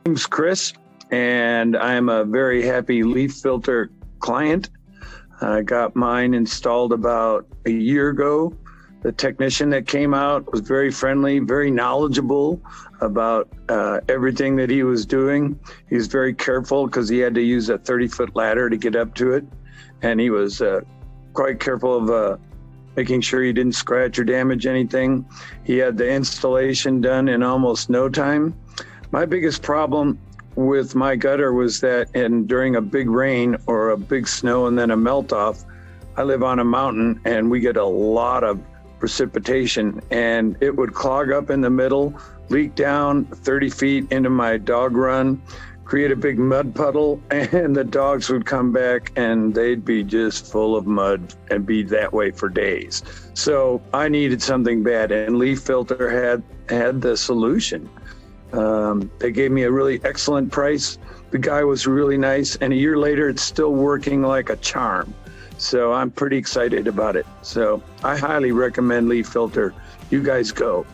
name's Chris, and I'm a very happy LeafFilter client. I got mine installed about a year ago. The technician that came out was very friendly, very knowledgeable about everything that he was doing. He was very careful because he had to use a 30-foot ladder to get up to it. And he was quite careful of making sure he didn't scratch or damage anything. He had the installation done in almost no time. My biggest problem with my gutter was that during a big rain or a big snow and then a melt off, I live on a mountain and we get a lot of precipitation, and it would clog up in the middle, leak down 30 feet into my dog run, create a big mud puddle, and the dogs would come back and they'd be just full of mud and be that way for days. So I needed something bad, and LeafFilter had the solution. They gave me a really excellent price. The guy was really nice, and a year later it's still working like a charm. So I'm pretty excited about it. So I highly recommend LeafFilter. You guys go.